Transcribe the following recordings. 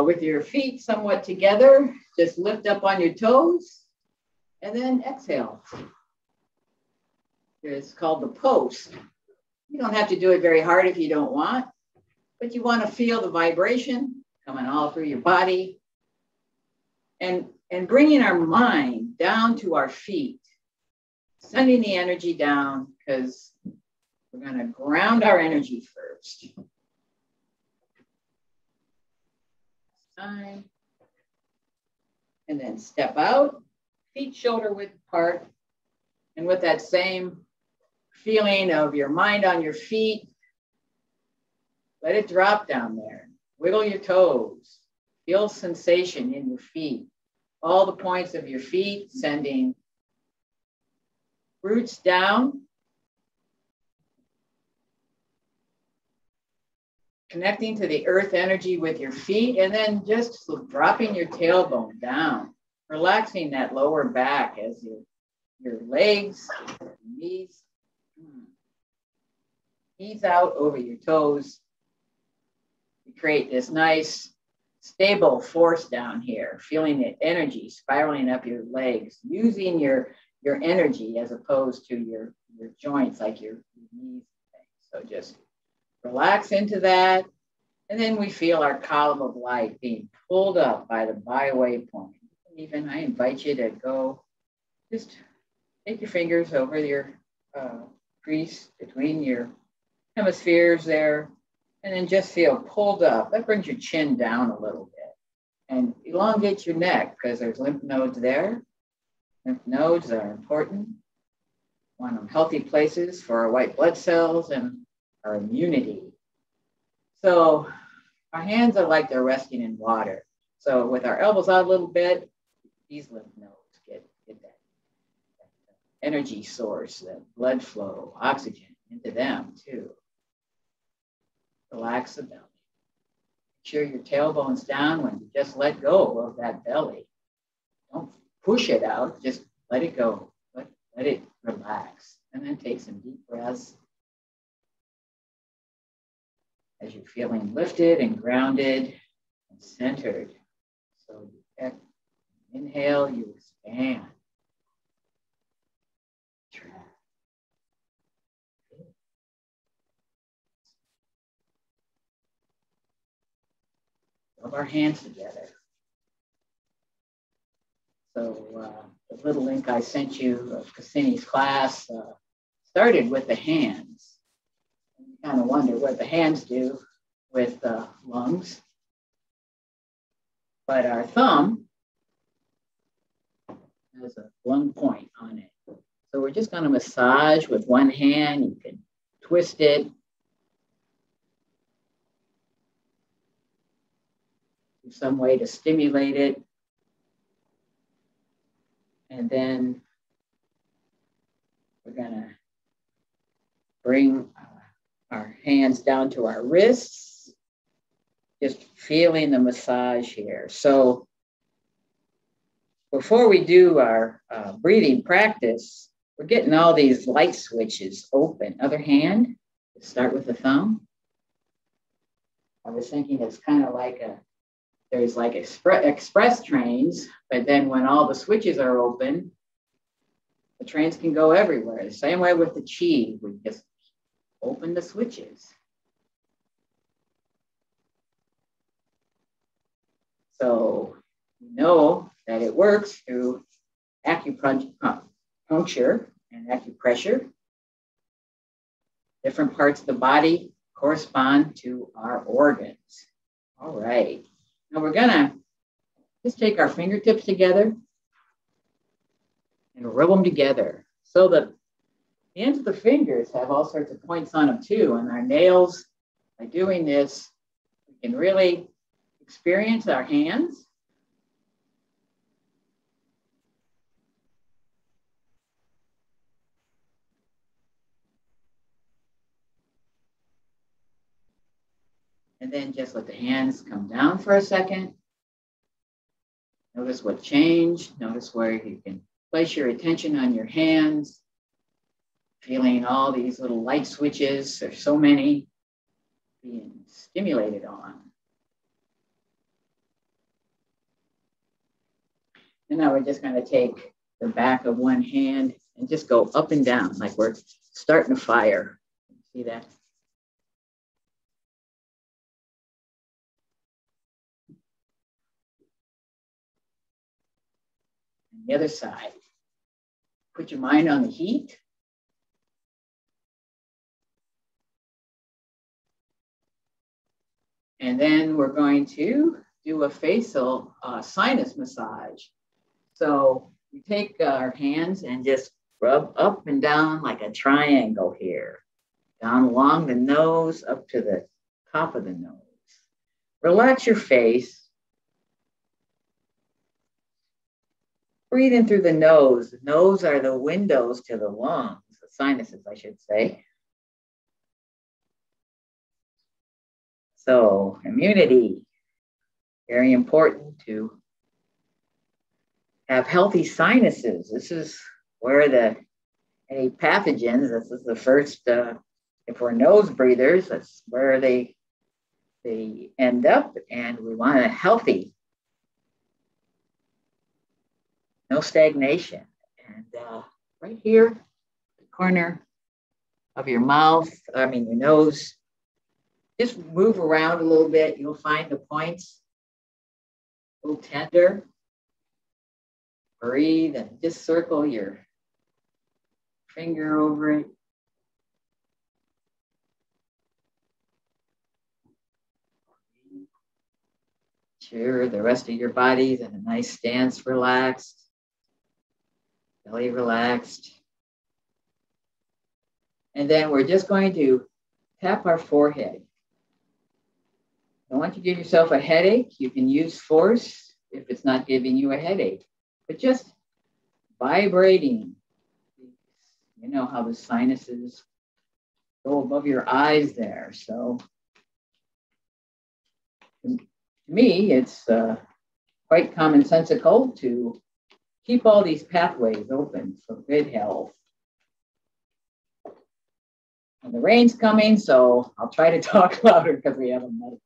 with your feet somewhat together, just lift up on your toes and then exhale. It's called the post. You don't have to do it very hard if you don't want, but you want to feel the vibration coming all through your body and bringing our mind down to our feet, sending the energy down because we're going to ground our energy first. Time. And then step out, feet shoulder width apart. And with that same feeling of your mind on your feet, let it drop down there. Wiggle your toes. Feel sensation in your feet. All the points of your feet sending roots down. Connecting to the earth energy with your feet, and then just dropping your tailbone down, relaxing that lower back as your legs, knees, ease out over your toes. You create this nice, stable force down here, feeling the energy spiraling up your legs, using your energy as opposed to your joints like your knees. So just relax into that. And then we feel our column of light being pulled up by the byway point. Even I invite you to go, just take your fingers over your crease between your hemispheres there, and then just feel pulled up. That brings your chin down a little bit. And elongate your neck because there's lymph nodes there. Lymph nodes are important. Want them healthy places for our white blood cells and our immunity. So our hands are like they're resting in water. So with our elbows out a little bit, these lymph nodes get that energy source, that blood flow, oxygen into them too. Relax the belly. Make sure your tailbone's down when you just let go of that belly. Don't push it out, just let it go. Let it relax. And then take some deep breaths. As you're feeling lifted and grounded and centered. So you inhale, you expand. Rub our hands together. So the little link I sent you of Cassini's class started with the hands. You kind of wonder what the hands do with the lungs. But our thumb has a lung point on it. So we're just going to massage with one hand. You can twist it. Do some way to stimulate it. And then we're going to bring our hands down to our wrists, just feeling the massage here. So before we do our breathing practice, we're getting all these light switches open. Other hand, start with the thumb. I was thinking it's kind of like there's like express trains, but then when all the switches are open, the trains can go everywhere. The same way with the chi, we just open the switches. So you know that it works through acupuncture and acupressure. Different parts of the body correspond to our organs. All right. Now we're gonna just take our fingertips together and rub them together so that the ends of the fingers have all sorts of points on them too. And our nails, by doing this, we can really experience our hands. And then just let the hands come down for a second. Notice what changed. Notice where you can place your attention on your hands. Feeling all these little light switches. There's so many being stimulated on. And now we're just going to take the back of one hand and just go up and down like we're starting a fire. See that? And the other side. Put your mind on the heat. And then we're going to do a facial sinus massage. So we take our hands and just rub up and down like a triangle here. Down along the nose, up to the top of the nose. Relax your face. Breathe in through the nose. The nose are the windows to the lungs, the sinuses, I should say. So, immunity, very important to have healthy sinuses. This is where any pathogens, this is the first, if we're nose breathers, that's where they end up, and we want a healthy, no stagnation. And right here, the corner of your mouth, your nose, just move around a little bit. You'll find the points a little tender. Breathe and just circle your finger over it. Sure, the rest of your body's in a nice stance, relaxed. Belly relaxed. And then we're just going to tap our forehead. Don't want you to give yourself a headache. You can use force if it's not giving you a headache, but just vibrating. You know how the sinuses go above your eyes there. So to me, it's quite commonsensical to keep all these pathways open for good health. And the rain's coming, so I'll try to talk louder because we haven't met.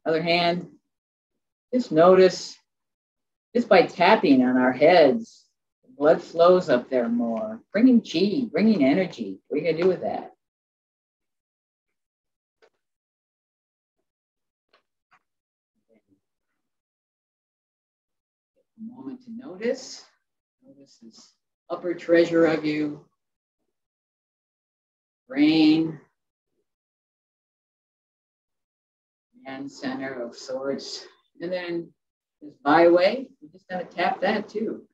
Other hand, just notice, just by tapping on our heads, the blood flows up there more, bringing chi, bringing energy. What are you going to do with that? A moment to notice. Notice this upper treasure of you. Brain. And center of sorts. And then this byway, we're just going to tap that too.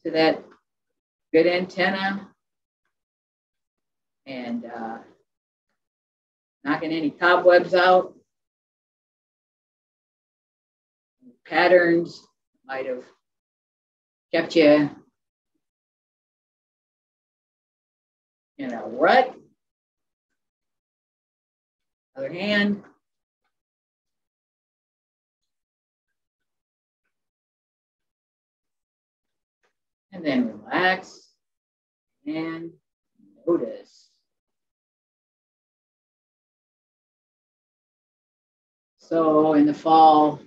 To that good antenna. And knocking any cobwebs out. Patterns might have kept you in a rut. Other hand. And then relax and notice. So in the fall,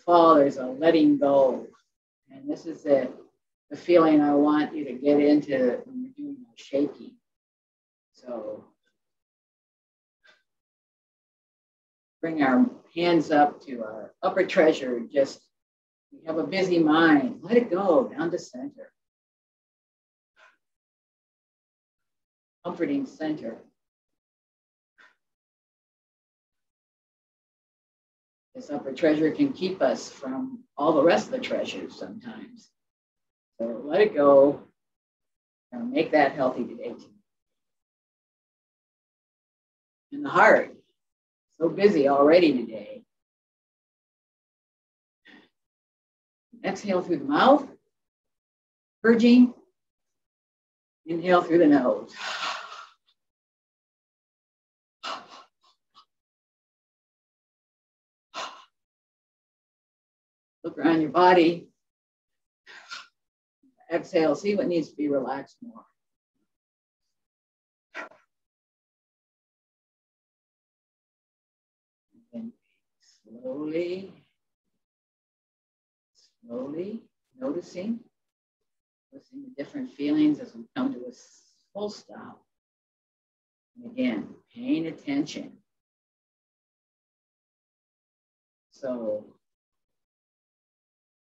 there's a letting go. And this is the feeling I want you to get into when you're doing the shaking. So bring our hands up to our upper treasure. Just, we have a busy mind. Let it go down to center. Comforting center. This upper treasure can keep us from all the rest of the treasures sometimes. So let it go. Now make that healthy today. And the heart, so busy already today. Exhale through the mouth, purging. Inhale through the nose. Look around your body. Exhale, see what needs to be relaxed more. And Slowly, slowly noticing the different feelings as we come to a full stop. And again, paying attention. So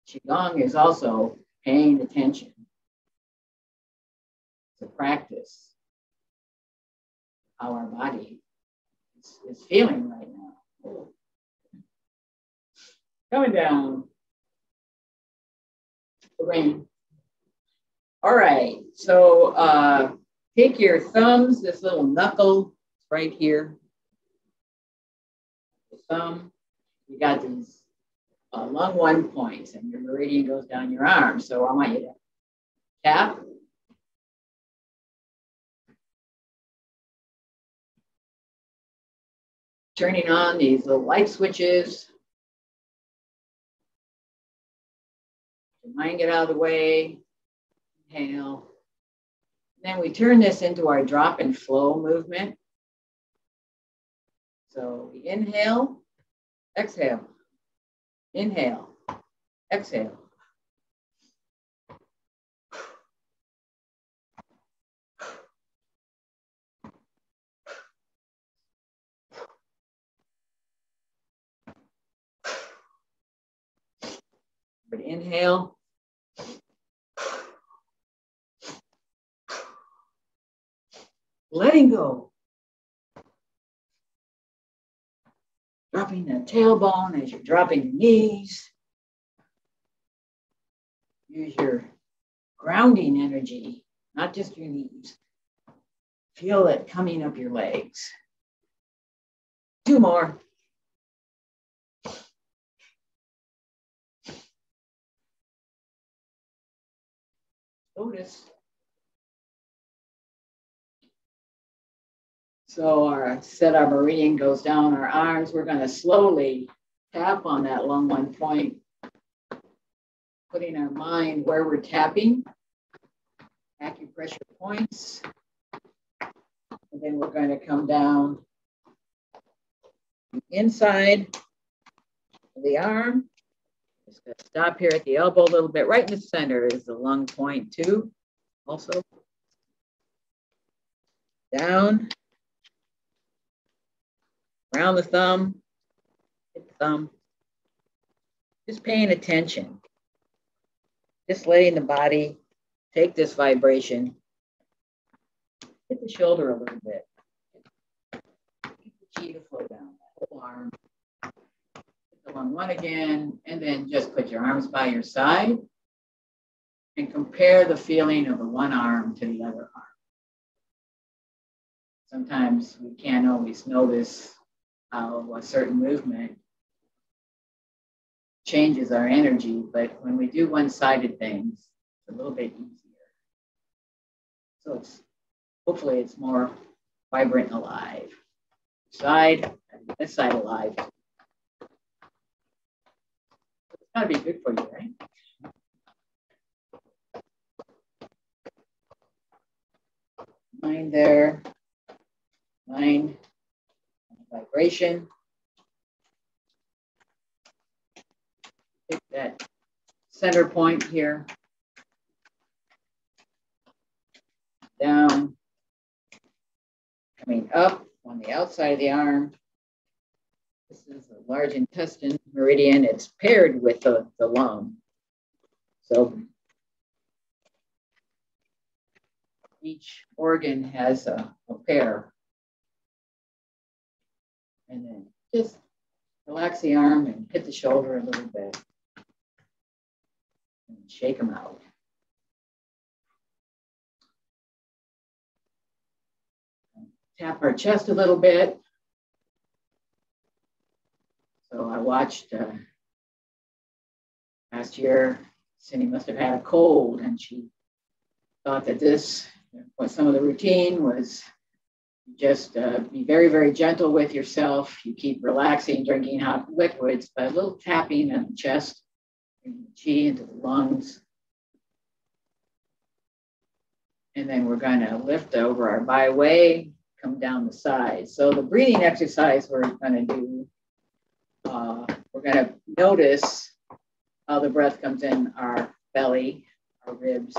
Qigong is also paying attention. It's a practice how our body is feeling right now. Coming down the rain. All right, so take your thumbs, this little knuckle right here. The thumb, you got these lung 1 points, and your meridian goes down your arm. So I want you to tap. Turning on these little light switches. Your mind get out of the way. Inhale. Then we turn this into our drop and flow movement. So we inhale, exhale, inhale, exhale. But inhale. Letting go. Dropping the tailbone as you're dropping the knees. Use your grounding energy, not just your knees. Feel it coming up your legs. 2 more. Notice. So our meridian goes down our arms. We're going to slowly tap on that lung 1 point, putting our mind where we're tapping, acupressure points. And then we're going to come down the inside of the arm. Just going to stop here at the elbow a little bit. Right in the center is the lung point too. Also down. Around the thumb, hit the thumb. Just paying attention. Just letting the body take this vibration. Hit the shoulder a little bit. Keep the chi to flow down that whole arm. Hit the lung 1 again, and then just put your arms by your side and compare the feeling of the one arm to the other arm. Sometimes we can't always notice how a certain movement changes our energy, but when we do one-sided things, it's a little bit easier. So hopefully it's more vibrant and alive. Side, this side alive. It's gotta be good for you, right? Mind there, mind. Vibration. Take that center point here. Down. Coming up on the outside of the arm. This is the large intestine meridian. It's paired with the lung. So each organ has a pair. And then just relax the arm and hit the shoulder a little bit. And shake them out. Tap our chest a little bit. So I watched last year, Cindy must have had a cold, and she thought that this, what some of the routine was, just be very, very gentle with yourself. You keep relaxing, drinking hot liquids, but a little tapping on the chest, bringing the chi into the lungs. And then we're going to lift over our byway, come down the side. So the breathing exercise we're going to do we're going to notice how the breath comes in our belly, our ribs,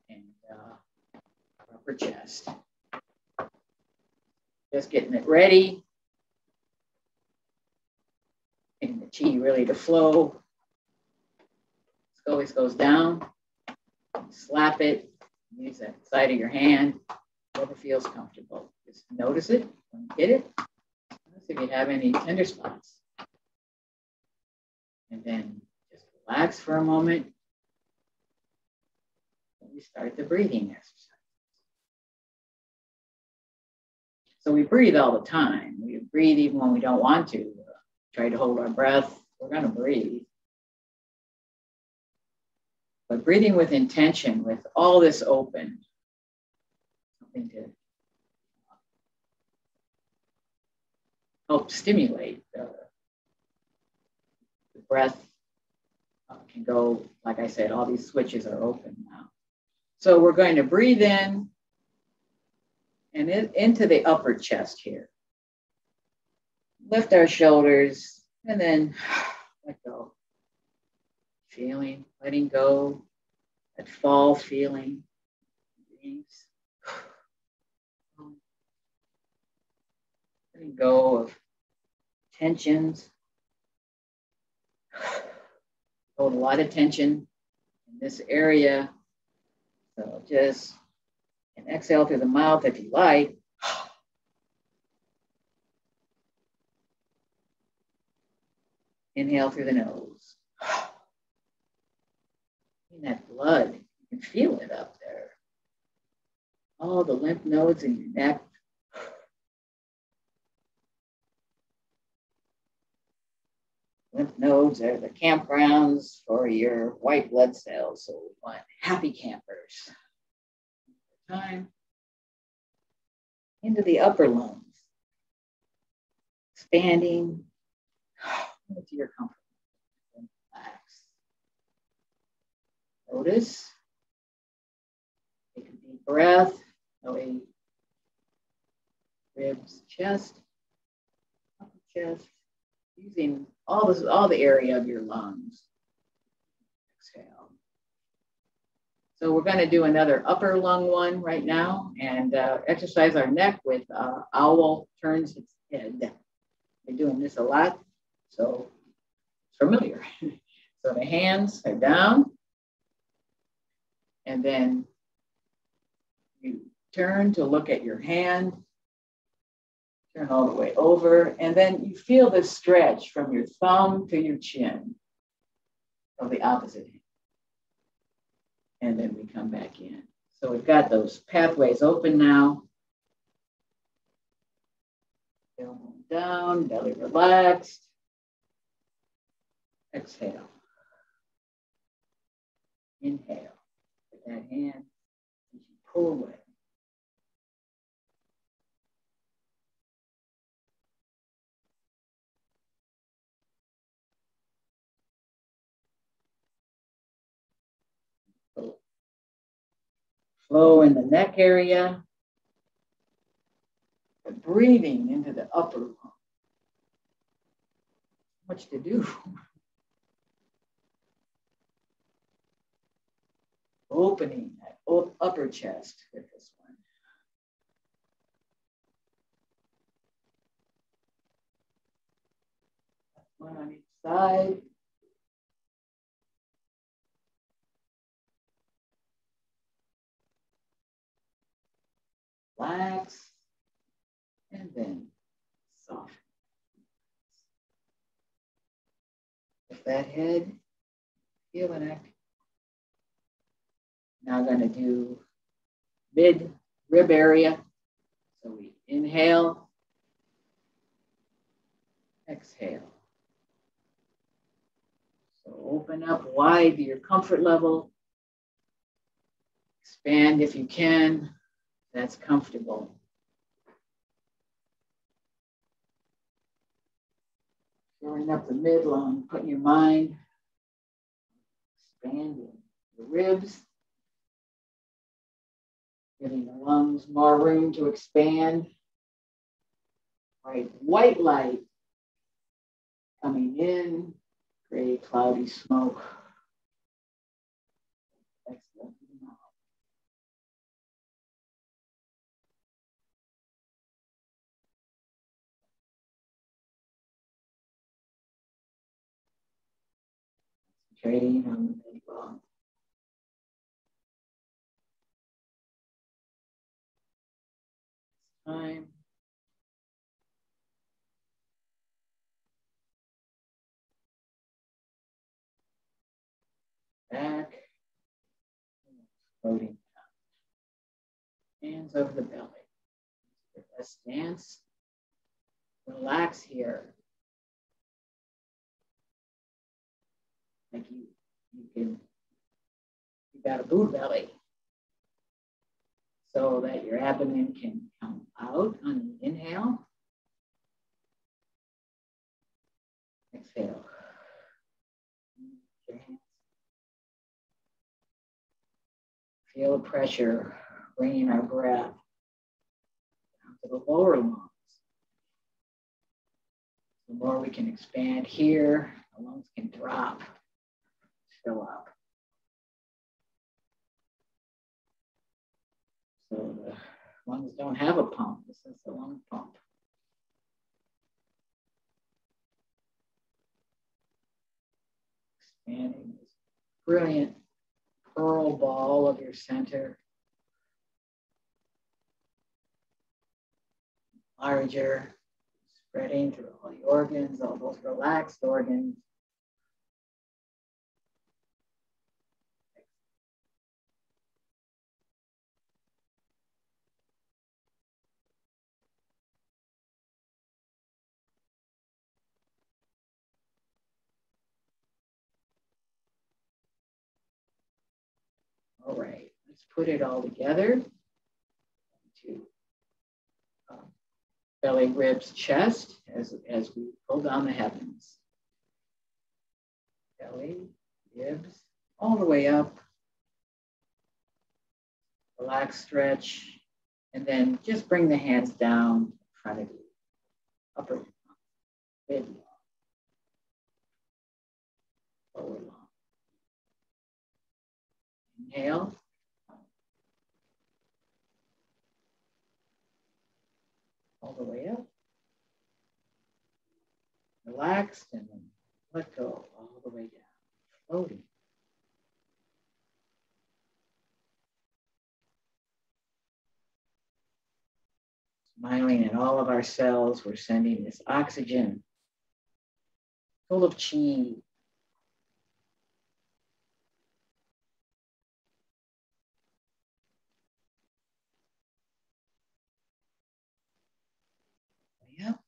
and our upper chest. Just getting it ready. Getting the chi really to flow. It always goes down. Slap it. Use that side of your hand. Whatever feels comfortable. Just notice it. When you get it. Notice if you have any tender spots. And then just relax for a moment. And we start the breathing exercise. So we breathe all the time. We breathe even when we don't want to. Try to hold our breath. We're going to breathe. But breathing with intention, with all this open. Something to help stimulate the breath. Can go, like I said, all these switches are open now. So we're going to breathe in and into the upper chest here. Lift our shoulders and then let go. Feeling, letting go, that fall feeling. Letting go of tensions. Hold a lot of tension in this area. So just and exhale through the mouth if you like. Inhale through the nose. In that blood, you can feel it up there. All the lymph nodes in your neck. Lymph nodes are the campgrounds for your white blood cells. So we want happy campers. Time into the upper lungs. Expanding into your comfort. Relax. Notice. Take a deep breath. Belly, ribs, chest, upper chest. Using all the area of your lungs. Exhale. So we're going to do another upper lung one right now and exercise our neck with owl turns its head. We're doing this a lot, so it's familiar. So the hands are down, and then you turn to look at your hand. Turn all the way over, and then you feel the stretch from your thumb to your chin of the opposite hand. And then we come back in. So we've got those pathways open now. Elbow down, belly relaxed. Exhale. Inhale. With that hand, you pull away. Flow in the neck area. But breathing into the upper lung. Much to do. Opening that upper chest with this one. One on each side. Relax, and then soften. Lift that head, feel the neck. Now going to do mid rib area. So we inhale, exhale. So open up wide to your comfort level. Expand if you can. That's comfortable. Filling up the mid lung, putting your mind, expanding the ribs, giving the lungs more room to expand. Right, white light Coming in, gray cloudy smoke. Exhale. Concentrating on the big lung. Time. Back. Floating down. Hands over the belly. Let's dance. Relax here. Like you got a boot belly. So that your abdomen can come out on the inhale. Exhale. Your hands. Feel the pressure, bringing our breath down to the lower lungs. The more we can expand here, the lungs can drop, fill up. So the lungs don't have a pump. This is the lung pump. Expanding this brilliant pearl ball of your center. Larger, spreading through all the organs, all those relaxed organs. All right, let's put it all together. To belly, ribs, chest, as we pull down the heavens. Belly, ribs, all the way up. Relax, stretch, and then just bring the hands down in front of you. Upper lung, mid lung, lower lung. Inhale. All the way up. Relaxed, and then let go all the way down, floating. Smiling at all of our cells, we're sending this oxygen full of chi. Yep.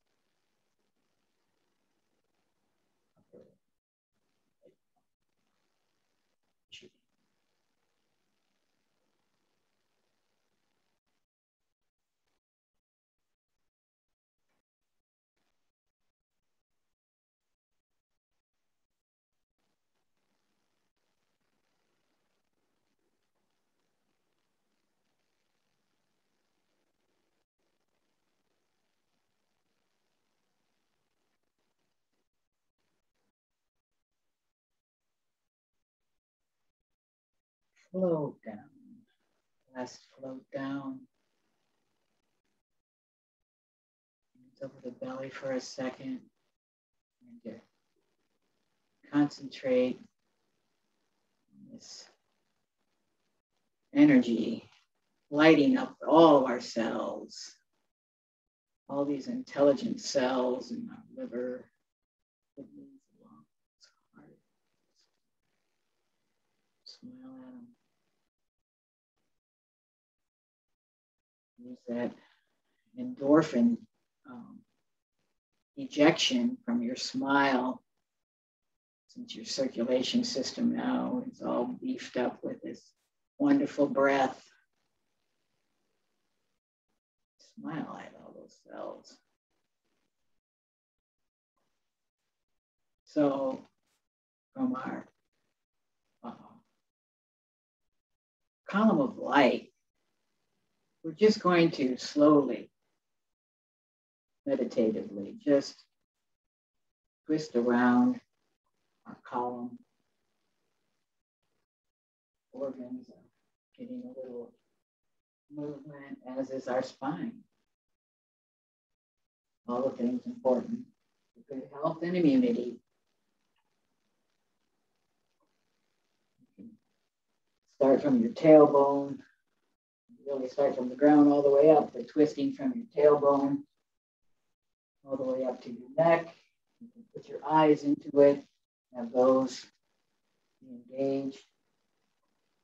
Float down. Last float down. Hands over the belly for a second. And concentrate on this energy lighting up all of our cells. All these intelligent cells in our liver, kidneys, lungs, heart. Smile at them. Use that endorphin ejection from your smile, since your circulation system now is all beefed up with this wonderful breath. Smile at all those cells. So from our column of light, we're just going to slowly, meditatively, just twist around our column. Organs are getting a little movement, as is our spine. All the things important for good health and immunity. You can start from your tailbone. Really start from the ground all the way up, but twisting from your tailbone all the way up to your neck. You can put your eyes into it, have those engaged.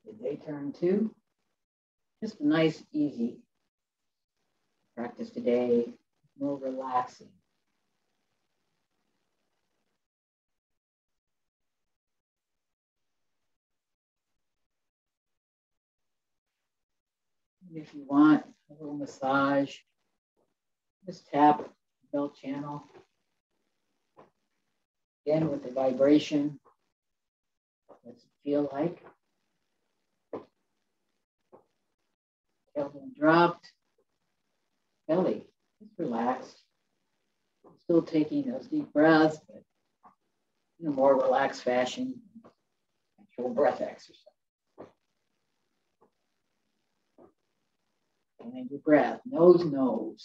Did they turn too? Just a nice, easy practice today, more relaxing. If you want a little massage, just tap the belt channel. Again, with the vibration, what's it feel like? Tailbone dropped, belly just relaxed. Still taking those deep breaths, but in a more relaxed fashion, actual breath exercise. And then your breath, nose, nose.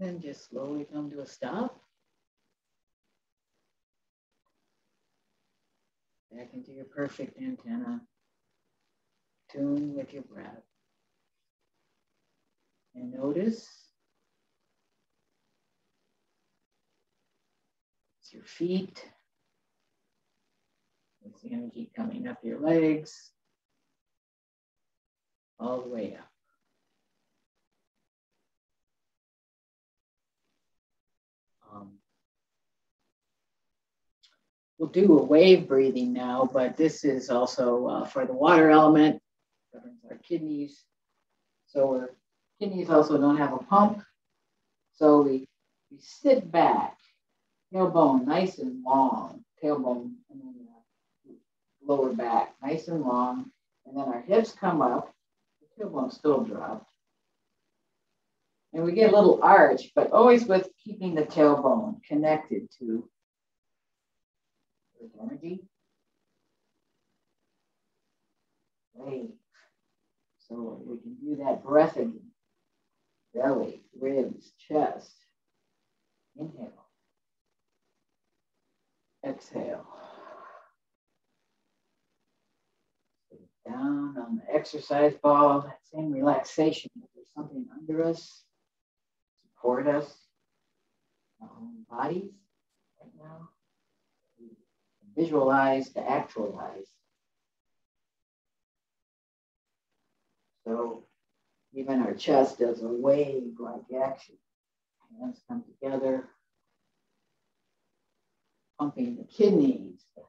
Then just slowly come to a stop. Back into your perfect antenna. Tune with your breath. And notice it's your feet. It's the energy coming up your legs. All the way up. We'll do a wave breathing now, but this is also for the water element, governs our kidneys. So our kidneys also don't have a pump. So we sit back, tailbone nice and long, tailbone and then lower back nice and long, and then our hips come up, the tailbone still dropped. And we get a little arch, but always with keeping the tailbone connected to energy. Wave. So we can do that breath again. Belly, ribs, chest. Inhale. Exhale. Down on the exercise ball, that same relaxation. If there's something under us, support us, our own bodies right now. Visualize to actualize. So even our chest does a wave-like action. Hands come together, pumping the kidneys, the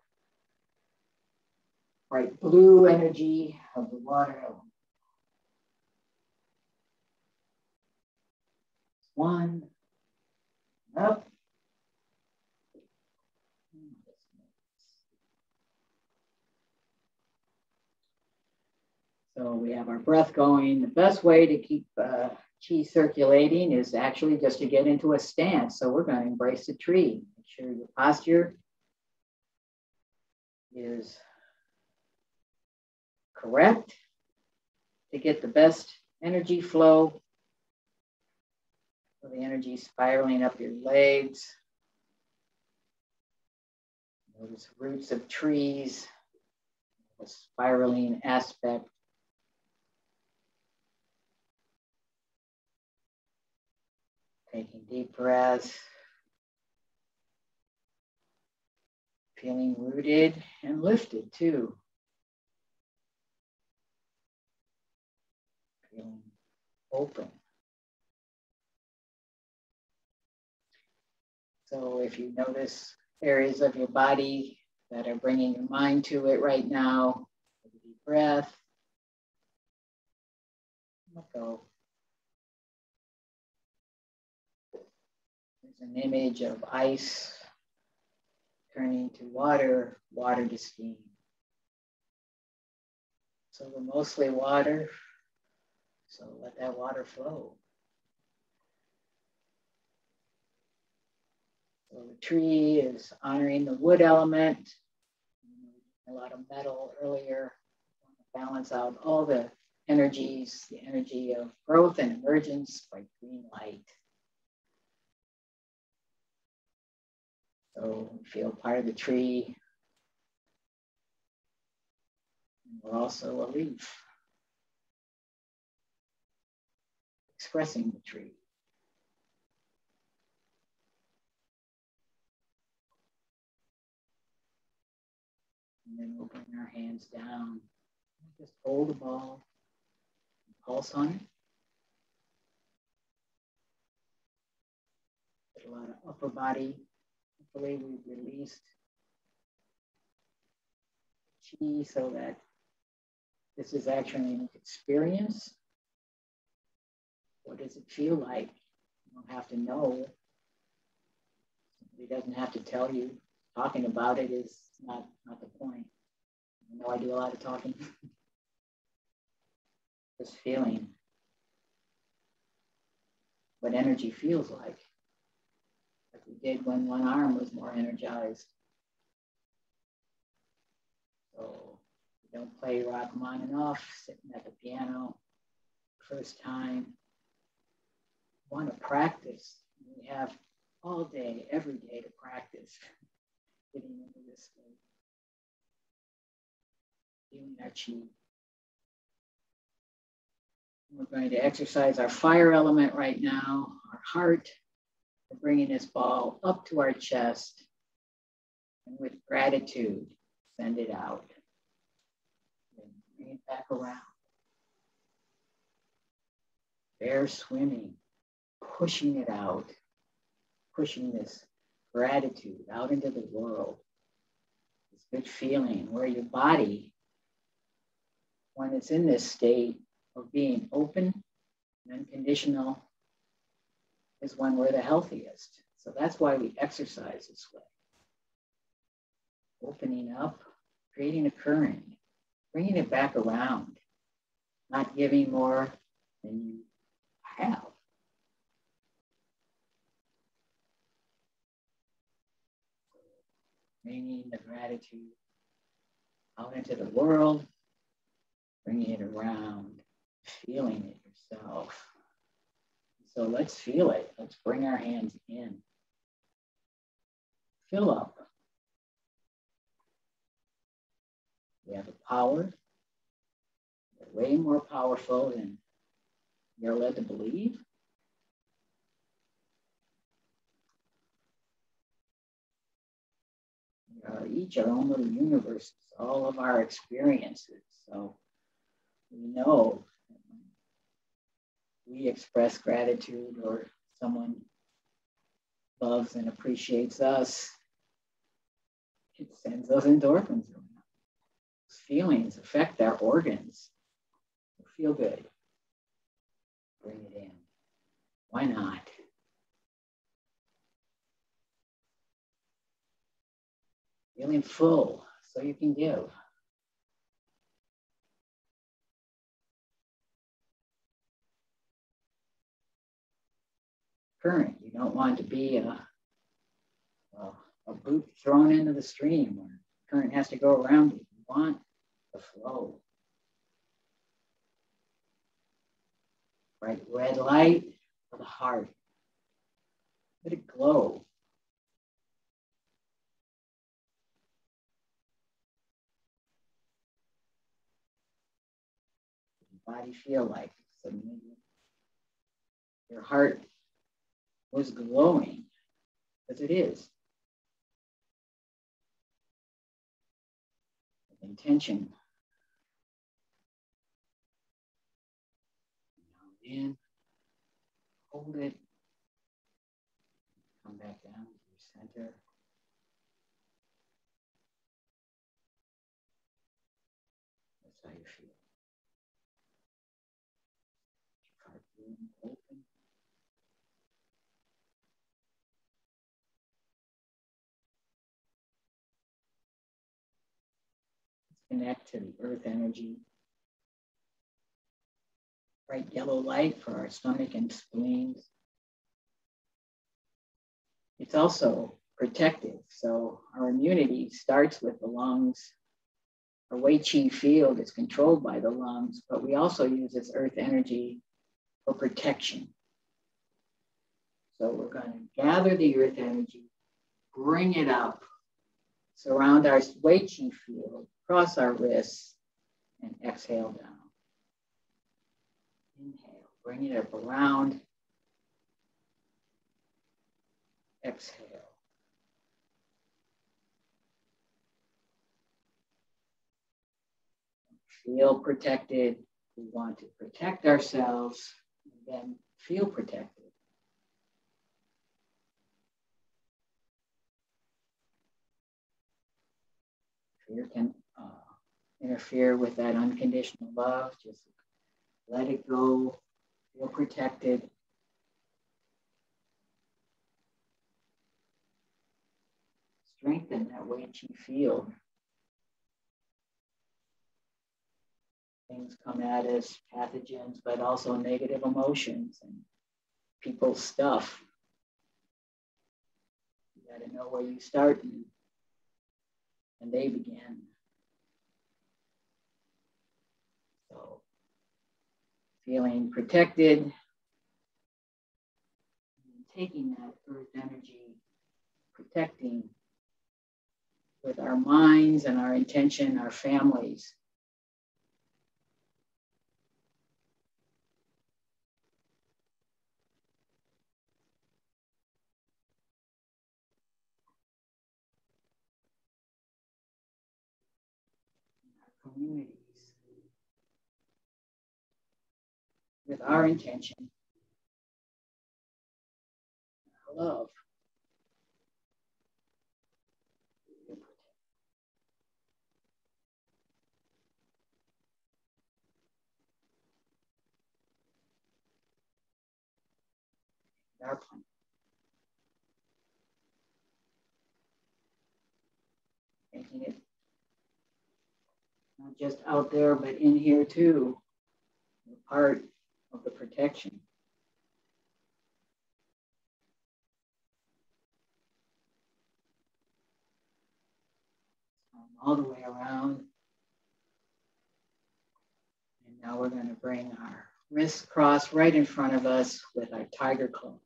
bright blue energy of the water element. One, up. So we have our breath going. The best way to keep chi circulating is actually just to get into a stance. So we're going to embrace the tree. Make sure your posture is correct to get the best energy flow. So the energy spiraling up your legs. Notice roots of trees, the spiraling aspect. Taking deep breaths. Feeling rooted and lifted too. Feeling open. So if you notice areas of your body that are bringing your mind to it right now, take a deep breath. Let go. There's an image of ice turning to water, water to steam. So we're mostly water. So let that water flow. So the tree is honoring the wood element. A lot of metal earlier. Balance out all the energies, the energy of growth and emergence by green light. So we feel part of the tree. And we're also a leaf, expressing the tree. And then we'll bring our hands down. Just hold the ball, pulse on it. Get a lot of upper body. Hopefully we've released chi so that this is actually an experience. What does it feel like? You don't have to know. Somebody doesn't have to tell you. Talking about it is not the point. I know I do a lot of talking. Just feeling what energy feels like we did when one arm was more energized. So you don't play Rachman enough, sitting at the piano, first time. You want to practice. We have all day, every day to practice getting into this state. Feeling our chi. We're going to exercise our fire element right now, our heart. We're bringing this ball up to our chest, and with gratitude, send it out. And bring it back around. Bear swimming, pushing it out, pushing this gratitude out into the world. This good feeling where your body, when it's in this state of being open and unconditional, is when we're the healthiest. So that's why we exercise this way. Opening up, creating a current, bringing it back around, not giving more than you have. Bringing the gratitude out into the world, bringing it around, feeling it yourself. So let's feel it. Let's bring our hands in. Fill up. We have a power. We're way more powerful than you're led to believe. We are each our own little universes, all of our experiences. So we know that when we express gratitude or someone loves and appreciates us, it sends those endorphins around. Those feelings affect our organs. Feel good. Bring it in. Why not? Feeling full so you can give. Current. You don't want to be a boot thrown into the stream where current has to go around it. You want the flow. Bright red light for the heart. Let it glow. Your body feel like suddenly your heart was glowing, as it is. With intention. In, hold it, come back down to your center. That's how you feel. Heart being open. Let's connect to the earth energy. bright yellow light for our stomach and spleens. It's also protective. So our immunity starts with the lungs. Our Wei Qi field is controlled by the lungs, but we also use this earth energy for protection. So we're going to gather the earth energy, bring it up, surround our Wei Qi field, cross our wrists, and exhale down. Inhale, bring it up around. Exhale. Feel protected. We want to protect ourselves and then feel protected. Fear can interfere with that unconditional love. Just let it go. Feel protected. Strengthen that Wei Qi field. Things come at us, pathogens, but also negative emotions and people's stuff. You got to know where you start and they begin. So, feeling protected, taking that earth energy, protecting with our minds and our intention, our families. Our communities. With our intention, our love. Our plan. Making it not just out there, but in here too. We're part of the protection. All the way around. And now we're going to bring our wrists crossed right in front of us with our tiger claws.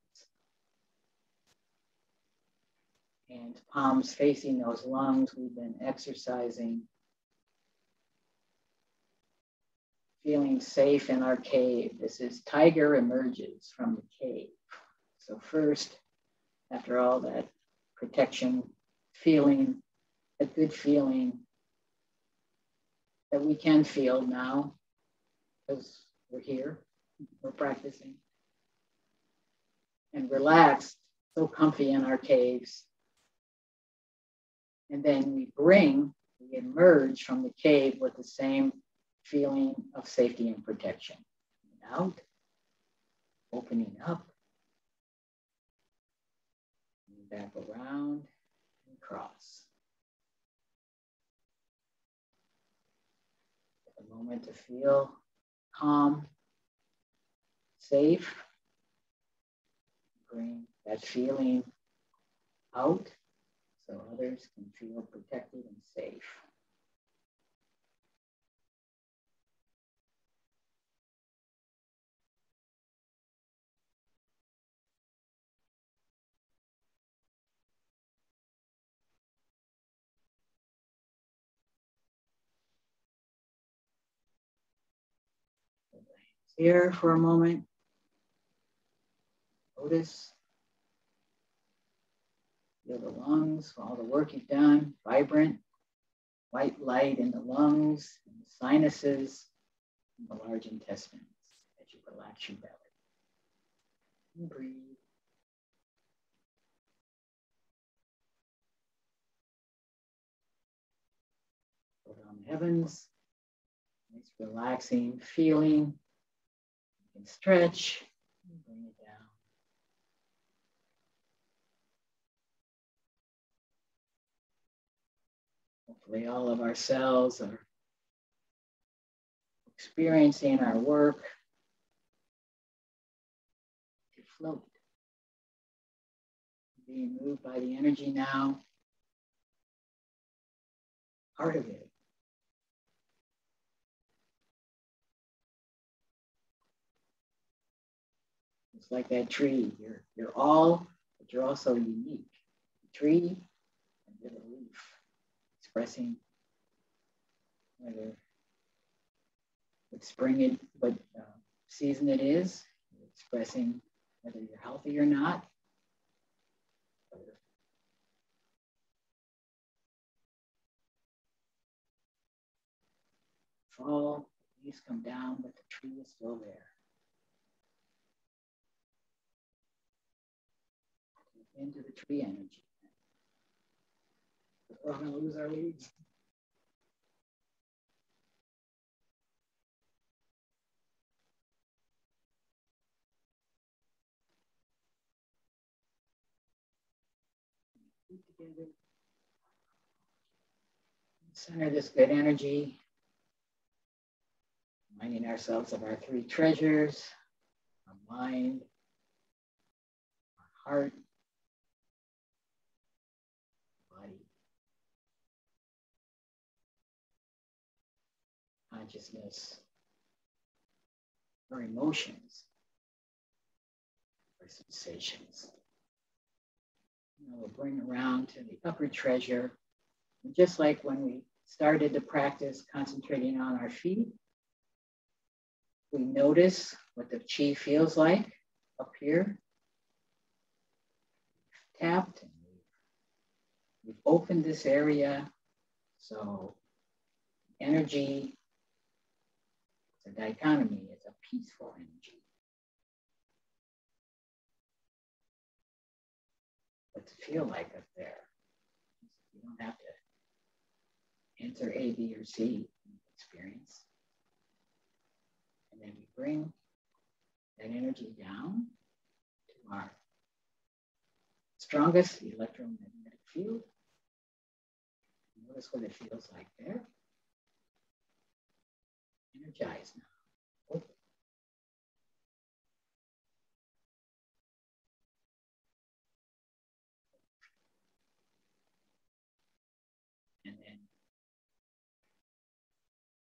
And palms facing those lungs. We've been exercising. Feeling safe in our cave. This is tiger emerges from the cave. So first, after all that protection, feeling, a good feeling that we can feel now because we're here, we're practicing. And relaxed, so comfy in our caves. And then we emerge from the cave with the same feeling of safety and protection. Out, opening up, and back around and cross. A moment to feel calm, safe. Bring that feeling out so others can feel protected and safe. Here for a moment. Notice. Feel the lungs, all the work you've done, vibrant, white light in the lungs, in the sinuses, and the large intestines as you relax your belly. And breathe. Go down the heavens. Nice relaxing feeling. You can stretch and bring it down. Hopefully all of our cells are experiencing our work, float. Being moved by the energy now. Part of it. It's like that tree. You're all, but you're also unique. The tree and the leaf, expressing whether what spring it, what season it is, expressing whether you're healthy or not. Fall, leaves come down, but the tree is still there. Into the tree energy. We're going to lose our leaves. Together. Center this good energy. Reminding ourselves of our three treasures, our mind, our heart, body, consciousness, our emotions, our sensations. We'll bring around to the upper treasure. And just like when we started to practice concentrating on our feet, we notice what the chi feels like up here. Tapped, and we've opened this area. So energy, it's a dichotomy, it's a peaceful energy. What's it feel like up there? You don't have to answer A, B, or C experience. And then we bring that energy down to our strongest electromagnetic field. Notice what it feels like there. Energize now. Open. And then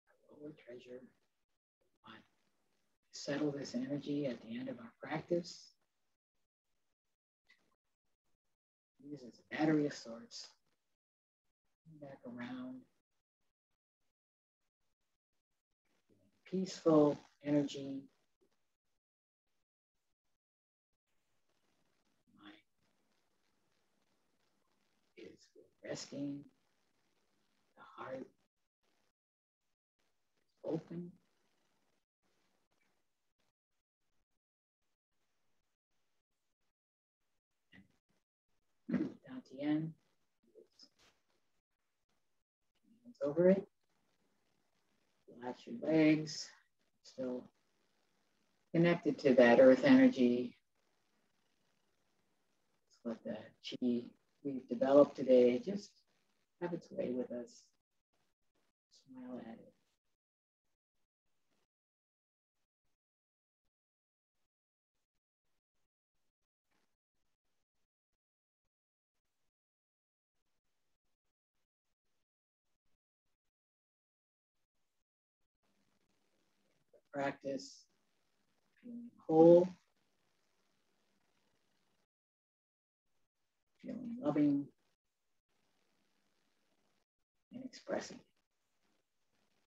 our lower treasure. Settle this energy at the end of our practice. Use as a battery of sorts. Come back around. Peaceful energy. Mind is resting. The heart is open. Dantian. Hands over it. Relax your legs. Still connected to that earth energy. Just let the chi we've developed today just have its way with us. Smile at it. Practice feeling whole, feeling loving, and expressing.